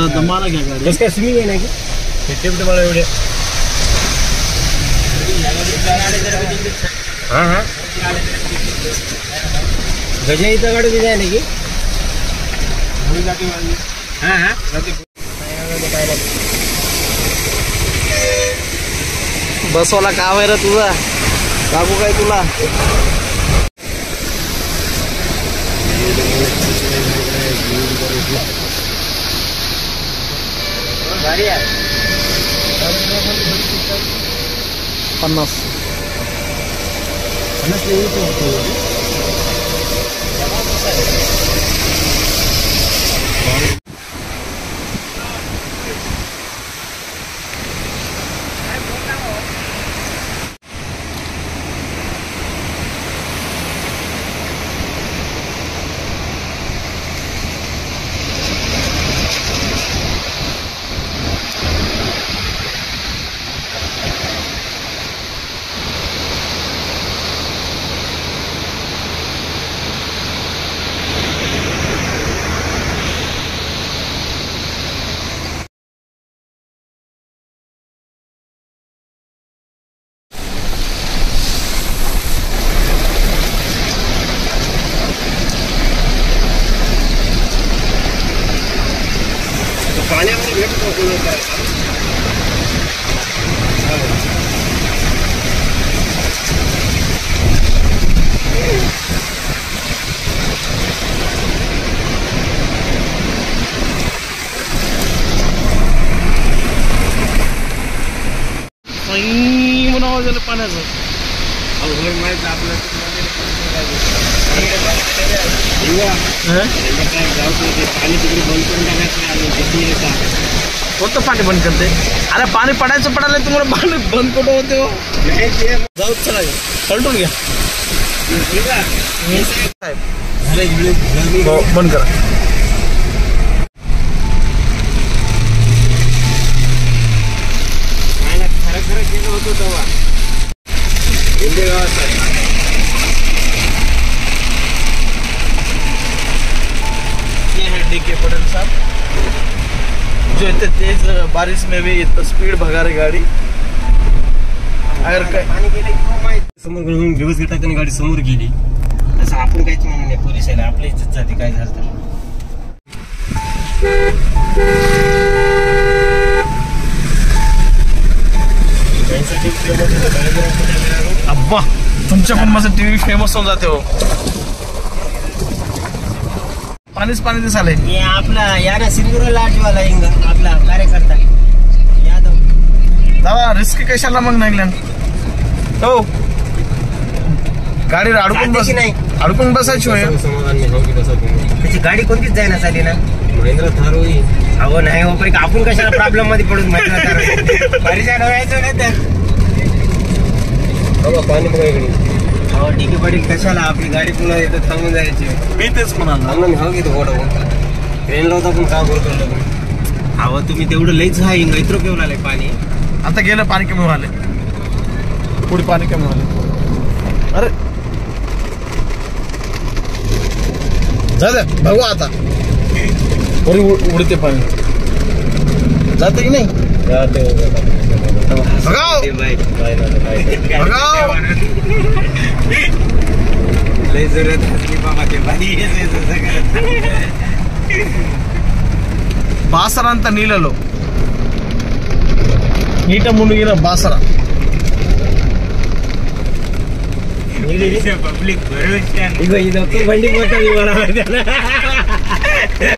दमाला घ्या गाडी कसं काय स्विमिंग आहे ना की किती तुम्हाला एवढे गजा इथं गाडी दिली आहे ना की बसवाला काम आहे रे तुझा काकू काय तुला गाडी आहे 50 पाण्यामध्ये भेटतो म्हणावं झालं पाण्याचं माहित आपलं पाणी तिकडे बंद करून टाकायचं कोणतं पाणी बंद करते अरे पाणी पडायचं पडायला तुम्हाला पाणी बंद कुठं होते हो जाऊ चला पलटून घ्या साहेब बंद करा खरं केलं होतं तेव्हा DK पटेल साहब जो इतने तेज बारिश में भी इतना स्पीड भगा रही गाड़ी अगर समोर दिवस टाकताना गाडी समोर गेली असं आपण काहीच म्हणून नाही पोलीस यायला आपल्या इज्जत जाते काय झालं तर अब्बा तुमच्या पण माझं टीव्ही फेमस होऊन जाते हो पाणीच पाणी दिसाले आपला याना सिंदूर लाटवाला इंग आपला कार्यकर्ता यादव दादा रिस्क कशाला मग नाही हो गाडी अडकून बसायची होय त्याची गाडी कोणतीच जायना चाली ना महेंद्र थारो अहो नाही हो पण आपण कशाला प्रॉब्लेम मध्ये पडून महेंद्र थारो परिचय व्हायचं नाही तर पाणी बघा इकडे हो DK पाटील कशाला आपली गाडी पुन्हा इथं थांबून जायची मी तेच म्हणाल हो की थोडं ट्रेनला होता पण का करतो अहो तुम्ही तेवढं लईच आहे इथं केव्हा आलंय पाणी आता गेलं पाणी कमी व्हाले पुढे पाणी कमी व्हाले अरे जा बघू आता उडते पाणी जाते की नाही जाते लय जरूरत असली बाबा ते बाई बासरा ಅಂತ ನೀಲಲು ನೀಟ ಮುಳುಗಿನ ಬಾಸರ ಪಬ್ಲಿಕ್ ಬರೋ ಈಗ ಇದೊಂದು ಬಂಡಿ